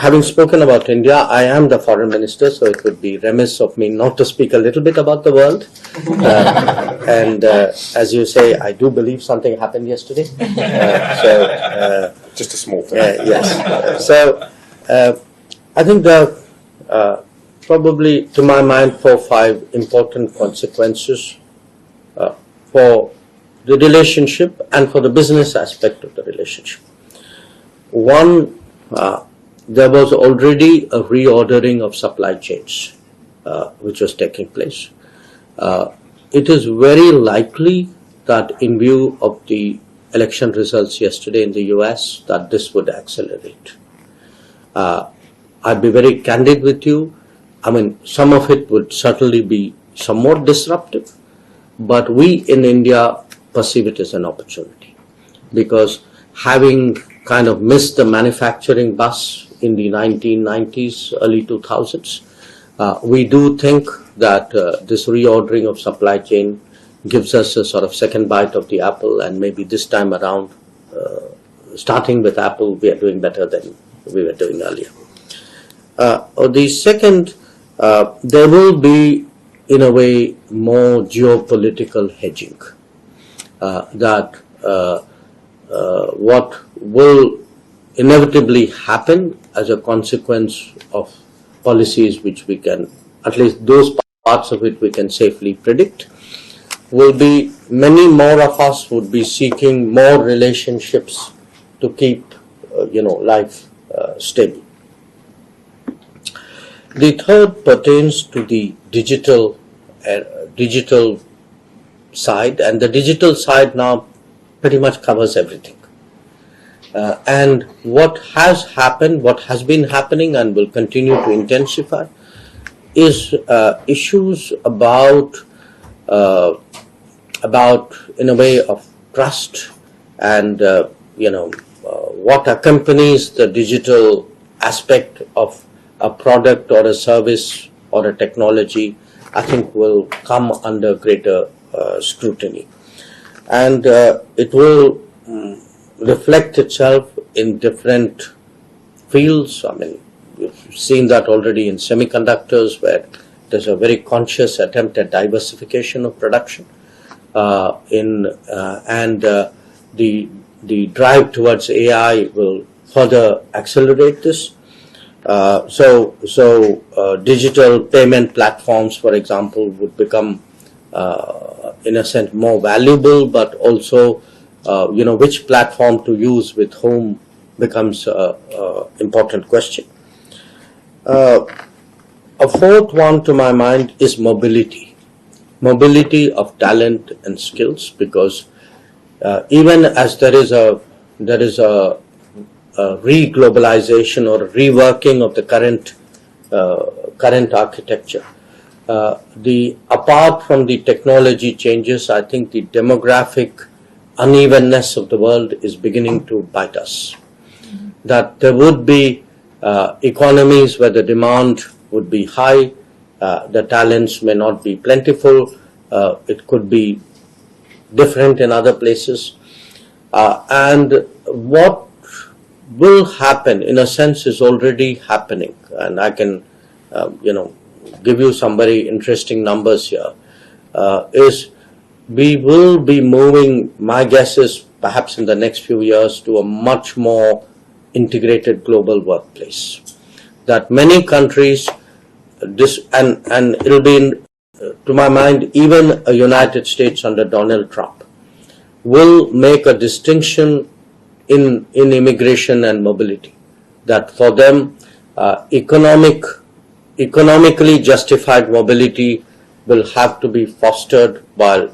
having spoken about India, I am the foreign minister, so it would be remiss of me not to speak a little bit about the world. And as you say, I do believe something happened yesterday. Just a small thing. Yes. I think probably, to my mind, 4 or 5 important consequences for the relationship and for the business aspect of the relationship. One, there was already a reordering of supply chains which was taking place. It is very likely that in view of the election results yesterday in the US, that this would accelerate. I'd be very candid with you. I mean, some of it would certainly be somewhat disruptive, but we in India perceive it as an opportunity, because having kind of missed the manufacturing bus in the 1990s, early 2000s, we do think that this reordering of supply chain gives us a sort of second bite of the apple, and maybe this time around, starting with Apple, we are doing better than we were doing earlier. The second, there will be, in a way, more geopolitical hedging. What will inevitably happen as a consequence of policies which we can, at least those parts of it we can safely predict, will be many more of us would be seeking more relationships to keep, life stable. The third pertains to the digital side, and the digital side now pretty much covers everything. And what has happened, what has been happening and will continue to intensify is issues about in a way of trust and what accompanies the digital aspect of a product or a service or a technology, I think will come under greater scrutiny. And it will reflect itself in different fields. I mean, you've seen that already in semiconductors, where there's a very conscious attempt at diversification of production, and the drive towards AI will further accelerate this. Digital payment platforms, for example, would become, in a sense, more valuable, but also, which platform to use with whom becomes an important question. A fourth one, to my mind, is mobility of talent and skills, because even as there is a re-globalization or reworking of the current architecture, apart from the technology changes, I think the demographic unevenness of the world is beginning to bite us. That there would be economies where the demand would be high, the talents may not be plentiful, it could be different in other places, and what will happen, in a sense, is already happening, and I can, give you some very interesting numbers here, is we will be moving, my guess is perhaps in the next few years, to a much more integrated global workplace. That many countries, and it'll be, to my mind, even a United States under Donald Trump, will make a distinction in immigration and mobility. That for them, economically justified mobility will have to be fostered, while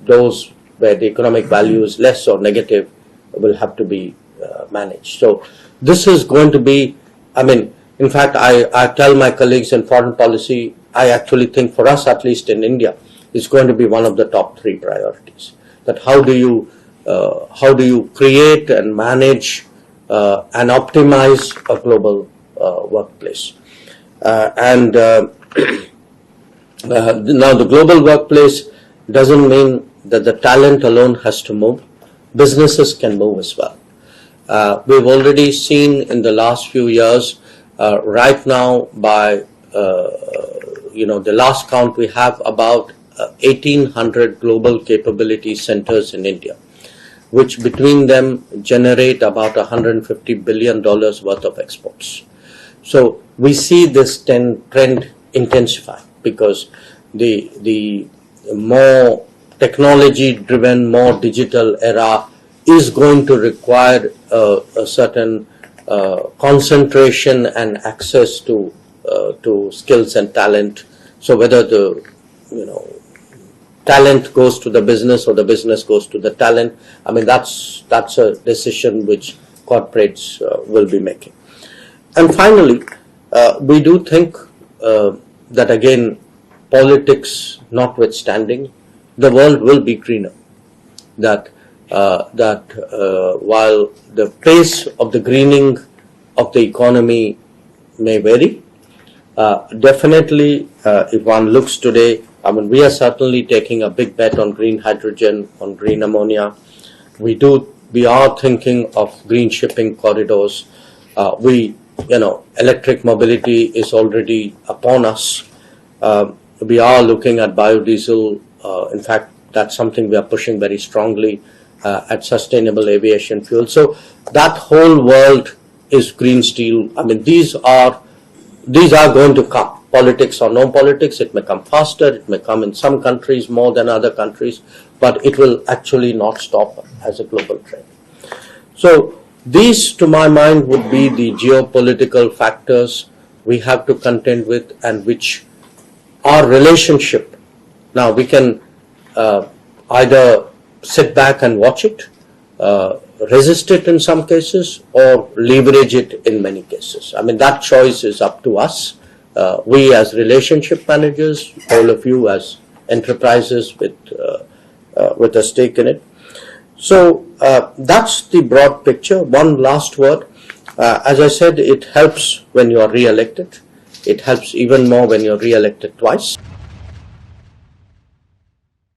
those where the economic value is less or negative will have to be managed. So this is going to be, in fact, I tell my colleagues in foreign policy, I actually think for us, at least in India, it's going to be one of the top 3 priorities. That how do you create and manage and optimize a global workplace? Now the global workplace doesn't mean that the talent alone has to move. Businesses can move as well. We've already seen in the last few years Right now, by the last count, we have about 1,800 global capability centers in India, which between them generate about $150 billion worth of exports. So we see this trend intensify because the more technology-driven, more digital era is going to require a certain concentration and access to skills and talent. So whether the talent goes to the business or the business goes to the talent, I mean that's a decision which corporates will be making. And finally, we do think that again, politics notwithstanding, the world will be greener. That while the pace of the greening of the economy may vary, definitely if one looks today, I mean, we are certainly taking a big bet on green hydrogen, on green ammonia. We are thinking of green shipping corridors. Electric mobility is already upon us. We are looking at biodiesel. In fact, that's something we are pushing very strongly at sustainable aviation fuel. So that whole world is green steel. I mean, these are going to come. Politics or no politics, it may come faster, it may come in some countries more than other countries, but it will actually not stop as a global trend. So these, to my mind, would be the geopolitical factors we have to contend with, and which our relationship. Now we can either sit back and watch it, resist it in some cases, or leverage it in many cases. I mean, that choice is up to us. We as relationship managers, all of you as enterprises with a stake in it. So that's the broad picture. One last word. As I said, it helps when you are re-elected. It helps even more when you're re-elected twice.